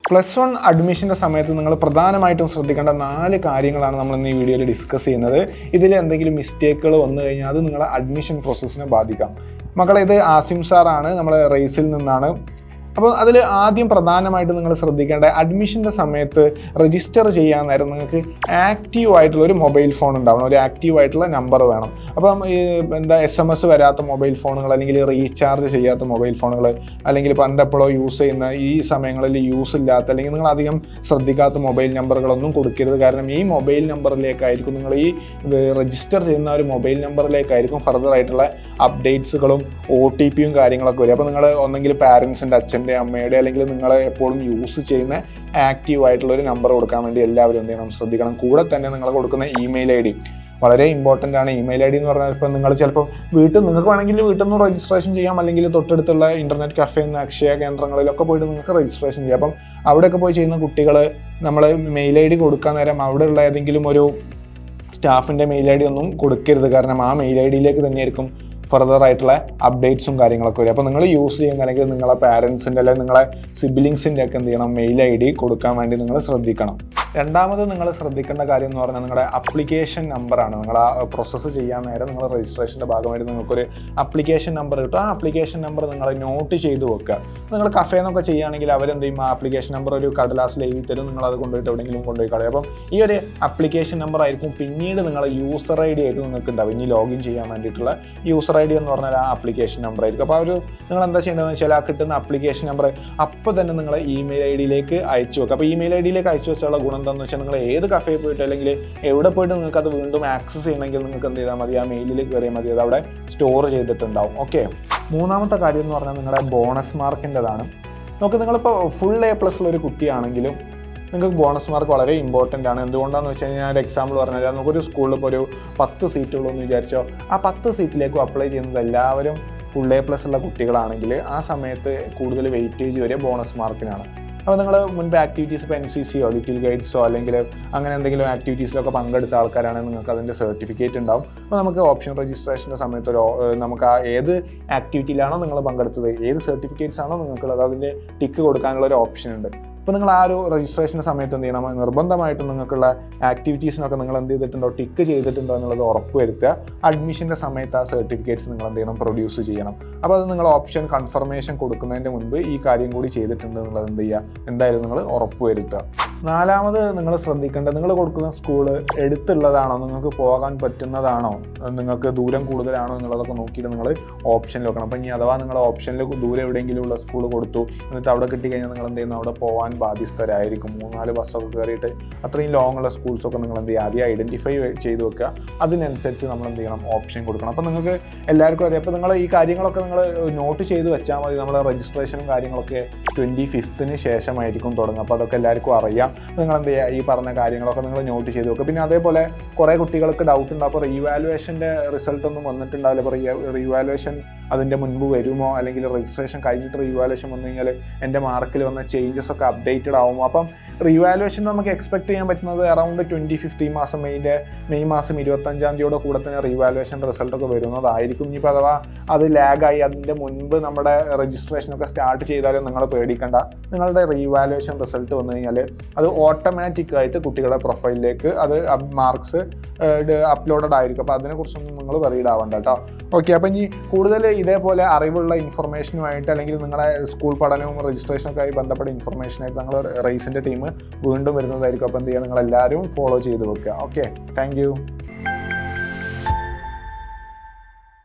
+1 അഡ്മിഷൻ്റെ സമയത്ത് നിങ്ങൾ പ്രധാനമായിട്ടും ശ്രദ്ധിക്കേണ്ട 4 കാര്യങ്ങളാണ് നമ്മൾ ഇന്ന് ഈ വീഡിയോയിൽ ഡിസ്കസ് ചെയ്യുന്നത്. ഇതിൽ എന്തെങ്കിലും മിസ്റ്റേക്കുകൾ വന്നു കഴിഞ്ഞാൽ അത് നിങ്ങളെ അഡ്മിഷൻ പ്രോസസ്സിനെ ബാധിക്കാം. മക്കളെ, ഇത് ആസിം സാറാണ്, നമ്മളെ റേസിൽ നിന്നാണ്. അപ്പോൾ അതിൽ ആദ്യം പ്രധാനമായിട്ട് നിങ്ങൾ ശ്രദ്ധിക്കേണ്ട, അഡ്മിഷൻ്റെ സമയത്ത് രജിസ്റ്റർ ചെയ്യാൻ നേരം നിങ്ങൾക്ക് ആക്റ്റീവ് ആയിട്ടുള്ള ഒരു മൊബൈൽ ഫോൺ ഉണ്ടാവണം, ഒരു ആക്റ്റീവ് ആയിട്ടുള്ള നമ്പർ വേണം. അപ്പം SMS വരാത്ത മൊബൈൽ ഫോണുകൾ, അല്ലെങ്കിൽ റീചാർജ് ചെയ്യാത്ത മൊബൈൽ ഫോണുകൾ, അല്ലെങ്കിൽ പണ്ടെപ്പോഴോ യൂസ് ചെയ്യുന്ന ഈ സമയങ്ങളിൽ യൂസ് ഇല്ലാത്ത, അല്ലെങ്കിൽ നിങ്ങൾ അധികം ശ്രദ്ധിക്കാത്ത മൊബൈൽ നമ്പറുകളൊന്നും കൊടുക്കരുത്. കാരണം ഈ മൊബൈൽ നമ്പറിലേക്കായിരിക്കും നിങ്ങൾ ഈ രജിസ്റ്റർ ചെയ്യുന്ന ഒരു മൊബൈൽ നമ്പറിലേക്കായിരിക്കും ഫർദർ ആയിട്ടുള്ള അപ്ഡേറ്റ്സുകളും OTPയും കാര്യങ്ങളൊക്കെ വരും. അപ്പോൾ നിങ്ങൾ ഒന്നെങ്കിൽ പാരൻസിൻ്റെ, അച്ഛൻ്റെ, അമ്മയുടെ, അല്ലെങ്കിൽ നിങ്ങൾ എപ്പോഴും യൂസ് ചെയ്യുന്ന ആക്റ്റീവ് ആയിട്ടുള്ള ഒരു നമ്പർ കൊടുക്കാൻ വേണ്ടി എല്ലാവരും എന്ത് ചെയ്യണം, ശ്രദ്ധിക്കണം. കൂടെ തന്നെ നിങ്ങൾ കൊടുക്കുന്ന ഇമെയിൽ ID വളരെ ഇമ്പോർട്ടൻ്റ് ആണ്. ഇമെയിൽ ID എന്ന് പറഞ്ഞാൽ ഇപ്പോൾ നിങ്ങൾ ചിലപ്പോൾ നിങ്ങൾക്ക് വേണമെങ്കിൽ വീട്ടിൽ നിന്ന് രജിസ്ട്രേഷൻ ചെയ്യാം, അല്ലെങ്കിൽ തൊട്ടടുത്തുള്ള ഇൻ്റർനെറ്റ് കഫേ, അക്ഷയ കേന്ദ്രങ്ങളിലൊക്കെ പോയിട്ട് നിങ്ങൾക്ക് രജിസ്ട്രേഷൻ ചെയ്യാം. അപ്പം അവിടെയൊക്കെ പോയി ചെയ്യുന്ന കുട്ടികൾ നമ്മൾ മെയിൽ ID കൊടുക്കാൻ നേരം അവിടെയുള്ള ഏതെങ്കിലും ഒരു സ്റ്റാഫിൻ്റെ മെയിൽ ID ഒന്നും കൊടുക്കരുത്. കാരണം ആ മെയിൽ IDയിലേക്ക് തന്നെയായിരിക്കും ഫർദർ ആയിട്ടുള്ള അപ്ഡേറ്റ്സും കാര്യങ്ങളൊക്കെ വരും. അപ്പോൾ നിങ്ങൾ യൂസ് ചെയ്യുന്ന, അല്ലെങ്കിൽ നിങ്ങളെ പാരൻസിൻ്റെ അല്ലെങ്കിൽ നിങ്ങളെ സിബ്ലിങ്സിൻ്റെ ഒക്കെ എന്ത് ചെയ്യണം, മെയിൽ ID കൊടുക്കാൻ വേണ്ടി നിങ്ങൾ ശ്രദ്ധിക്കണം. രണ്ടാമത് നിങ്ങൾ ശ്രദ്ധിക്കേണ്ട കാര്യം എന്ന് പറഞ്ഞാൽ നിങ്ങളുടെ അപ്ലിക്കേഷൻ നമ്പറാണ്. നിങ്ങൾ ആ പ്രോസസ്സ് ചെയ്യാൻ നേരം നിങ്ങൾ രജിസ്ട്രേഷൻ്റെ ഭാഗമായിട്ട് നിങ്ങൾക്കൊരു അപ്ലിക്കേഷൻ നമ്പർ കിട്ടും. ആ അപ്ലിക്കേഷൻ നമ്പർ നിങ്ങൾ നോട്ട് ചെയ്ത് വെക്കുക. നിങ്ങൾ കഫേന്നൊക്കെ ചെയ്യുകയാണെങ്കിൽ അവരെന്ത് ചെയ്യും, ആ അപ്ലിക്കേഷൻ നമ്പർ ഒരു കടലാസിൽ എഴുതി തരും. നിങ്ങൾ അത് കൊണ്ടുപോയിട്ട് എവിടെയെങ്കിലും കൊണ്ടുപോയി കളയും. അപ്പം ഈ ഒരു അപ്ലിക്കേഷൻ നമ്പർ ആയിരിക്കും പിന്നീട് നിങ്ങളെ യൂസർ ID ആയിട്ട് നിങ്ങൾക്ക് ഉണ്ടാവും. ഇനി ലോഗിൻ ചെയ്യാൻ വേണ്ടിയിട്ടുള്ള യൂസർ ID എന്ന് പറഞ്ഞാൽ ആ അപ്ലിക്കേഷൻ നമ്പർ ആയിരിക്കും. അപ്പോൾ നിങ്ങൾ എന്താ ചെയ്യേണ്ടതെന്ന് വെച്ചാൽ ആ കിട്ടുന്ന അപ്ലിക്കേഷൻ നമ്പർ അപ്പോൾ തന്നെ നിങ്ങൾ ഇമെയിൽ IDയിലേക്ക് അയച്ചു വെക്കുക. അപ്പോൾ ഇമെയിൽ IDയിലേക്ക് അയച്ചു വെച്ചുള്ള ഗുണം എന്താണെന്ന് വെച്ചാൽ നിങ്ങൾ ഏത് കഫേയിൽ പോയിട്ട് അല്ലെങ്കിൽ എവിടെ പോയിട്ട് നിങ്ങൾക്ക് അത് വീണ്ടും ആക്സസ് ചെയ്യണമെങ്കിൽ നിങ്ങൾക്ക് എന്ത് ചെയ്താൽ മതി, ആ മെയിലിലേക്ക് കയറിയാൽ മതി, അത് അവിടെ സ്റ്റോർ ചെയ്തിട്ടുണ്ടാവും. ഓക്കെ. മൂന്നാമത്തെ കാര്യം എന്ന് പറഞ്ഞാൽ നിങ്ങളുടെ ബോണസ് മാർക്കിൻ്റെതാണ്. നിങ്ങളിപ്പോൾ ഫുൾ A+ ഉള്ള ഒരു കുട്ടിയാണെങ്കിലും നിങ്ങൾക്ക് ബോണസ് മാർക്ക് വളരെ ഇമ്പോർട്ടൻ്റ് ആണ്. എന്തുകൊണ്ടാണെന്ന് വെച്ച് കഴിഞ്ഞാൽ ഒരു എക്സാമ്പിൾ പറഞ്ഞാൽ നമുക്കൊരു സ്കൂളിൽ ഇപ്പോൾ ഒരു 10 സീറ്റുകളെന്ന് വിചാരിച്ചോ, ആ 10 സീറ്റിലേക്കും അപ്ലൈ ചെയ്യുന്നത് എല്ലാവരും ഫുൾ A+ ഉള്ള കുട്ടികളാണെങ്കിൽ ആ സമയത്ത് കൂടുതൽ വെയിറ്റേജ് വരെ ബോണസ് മാർക്കിനാണ്. അപ്പോൾ നിങ്ങൾ മുൻപ് ആക്ടിവിറ്റീസ്, ഇപ്പോൾ NCCയോ ലിറ്റിൽ ഗൈഡ്സോ അല്ലെങ്കിൽ അങ്ങനെ എന്തെങ്കിലും ആക്ടിവിറ്റീസിലൊക്കെ പങ്കെടുത്ത ആൾക്കാരാണെങ്കിൽ നിങ്ങൾക്ക് അതിൻ്റെ സർട്ടിഫിക്കറ്റ് ഉണ്ടാവും. അപ്പോൾ നമുക്ക് ഓപ്ഷൻ രജിസ്ട്രേഷൻ്റെ സമയത്ത് നമുക്ക് ആ ഏത് ആക്ടിവിറ്റിയിലാണോ നിങ്ങൾ പങ്കെടുത്തത്, ഏത് സർട്ടിഫിക്കറ്റ്സ് ആണോ നിങ്ങൾക്കുള്ളത്, അതിൻ്റെ ടിക്ക് കൊടുക്കാനുള്ള ഒരു ഓപ്ഷൻ ഉണ്ട്. അപ്പോൾ നിങ്ങൾ ആ ഒരു രജിസ്ട്രേഷൻ്റെ സമയത്ത് എന്ത് ചെയ്യണം, നിർബന്ധമായിട്ടും നിങ്ങൾക്കുള്ള ആക്ടിവിറ്റീസിനൊക്കെ നിങ്ങൾ എന്ത് ചെയ്തിട്ടുണ്ടോ, ടിക്ക് ചെയ്തിട്ടുണ്ടോ എന്നുള്ളത് ഉറപ്പ് വരുത്തുക. അഡ്മിഷൻ്റെ സമയത്ത് ആ സർട്ടിഫിക്കറ്റ്സ് നിങ്ങൾ എന്ത് ചെയ്യണം, പ്രൊഡ്യൂസ് ചെയ്യണം. അപ്പോൾ അത് നിങ്ങൾ ഓപ്ഷൻ കൺഫർമേഷൻ കൊടുക്കുന്നതിൻ്റെ മുൻപ് ഈ കാര്യം കൂടി ചെയ്തിട്ടുണ്ട് എന്നുള്ളത് എന്ത് ചെയ്യുക, എന്തായാലും നിങ്ങൾ ഉറപ്പ് വരുത്തുക. നാലാമത് നിങ്ങൾ ശ്രദ്ധിക്കേണ്ടത്, നിങ്ങൾ കൊടുക്കുന്ന സ്കൂള് എടുത്തുള്ളതാണോ, നിങ്ങൾക്ക് പോകാൻ പറ്റുന്നതാണോ, നിങ്ങൾക്ക് ദൂരം കൂടുതലാണോ എന്നുള്ളതൊക്കെ നോക്കിയിട്ട് നിങ്ങൾ ഓപ്ഷനിൽ വെക്കണം. അപ്പോൾ ഇനി അഥവാ നിങ്ങൾ ഓപ്ഷനിൽ ദൂരം എവിടെയെങ്കിലും ഉള്ള സ്കൂൾ കൊടുത്തു, എന്നിട്ട് അവിടെ കിട്ടിക്കഴിഞ്ഞാൽ നിങ്ങൾ എന്ത് ചെയ്യുന്നു, അവിടെ പോകാൻ ബാധ്യസ്ഥരായിരിക്കും. 3-4 ബസ്സൊക്കെ കയറിയിട്ട് അത്രയും ലോങ് ഉള്ള സ്കൂൾസൊക്കെ നിങ്ങൾ എന്ത് ചെയ്യുക, ആദ്യം ഐഡൻറ്റിഫൈ ചെയ്ത് വെക്കുക. അതിനനുസരിച്ച് നമ്മൾ എന്ത് ചെയ്യണം, ഓപ്ഷൻ കൊടുക്കണം. അപ്പോൾ നിങ്ങൾക്ക് എല്ലാവർക്കും അറിയാം. അപ്പോൾ നിങ്ങൾ ഈ കാര്യങ്ങളൊക്കെ നിങ്ങൾ നോട്ട് ചെയ്ത് വെച്ചാൽ മതി. നമ്മളെ രജിസ്ട്രേഷനും കാര്യങ്ങളൊക്കെ 25th ശേഷമായിരിക്കും തുടങ്ങുക. അപ്പോൾ അതൊക്കെ എല്ലാവർക്കും അറിയാം. നിങ്ങൾ എന്ത് ചെയ്യുക, ഈ പറഞ്ഞ കാര്യങ്ങളൊക്കെ നിങ്ങൾ നോട്ട് ചെയ്ത് വെക്കുക. പിന്നെ അതേപോലെ കുറേ കുട്ടികൾക്ക് ഡൗട്ട് ഉണ്ട്. അപ്പോൾ റീവാലുവേഷൻ്റെ റിസൾട്ട് ഒന്നും വന്നിട്ടുണ്ടാവില്ല. അപ്പോൾ റീവാലുവേഷൻ അതിൻ്റെ മുൻപ് വരുമോ, അല്ലെങ്കിൽ രജിസ്ട്രേഷൻ കഴിഞ്ഞിട്ട് റീവാലുവേഷൻ വന്നു കഴിഞ്ഞാൽ എൻ്റെ മാർക്കിൽ വന്ന ചേഞ്ചസ് ഒക്കെ അപ്ഡേറ്റഡ് ആവുമോ. അപ്പം റീവാലുവേഷൻ നമുക്ക് എക്സ്പെക്ട് ചെയ്യാൻ പറ്റുന്നത് അറൗണ്ട് 25th ഈ മാസം, മെയ് മാസം 25 കൂടെ തന്നെ റീവാലുവേഷൻ റിസൾട്ടൊക്കെ വരുന്നതായിരിക്കും. ഇനിയിപ്പോൾ അഥവാ അത് ലാഗായി അതിൻ്റെ മുൻപ് നമ്മുടെ രജിസ്ട്രേഷനൊക്കെ സ്റ്റാർട്ട് ചെയ്താലും നിങ്ങൾ പേടിക്കേണ്ട. നിങ്ങളുടെ റീവാലുവേഷൻ റിസൾട്ട് വന്നു കഴിഞ്ഞാൽ അത് ഓട്ടോമാറ്റിക്കായിട്ട് കുട്ടികളുടെ പ്രൊഫൈലിലേക്ക് അത് മാർക്സ് അപ്ലോഡഡ് ആയിരിക്കും. അപ്പോൾ അതിനെക്കുറിച്ചൊന്നും നിങ്ങൾ വറീഡ് ആവണ്ട കേട്ടോ. ഓക്കെ. അപ്പം ഇനി കൂടുതൽ ഇതേപോലെ അറിവുള്ള ഇൻഫർമേഷനുമായിട്ട്, അല്ലെങ്കിൽ നിങ്ങളുടെ സ്കൂൾ പഠനവും രജിസ്ട്രേഷനൊക്കെ ആയി ബന്ധപ്പെട്ട ഇൻഫർമേഷനായിട്ട് ഞങ്ങൾ റേസിൻ്റെ ടീം വീണ്ടും വരുന്നതായിരിക്കും. അപ്പോൾ എന്ത് ചെയ്യുക, നിങ്ങളെല്ലാവരും ഫോളോ ചെയ്ത് വെക്കുക. Okay, thank you.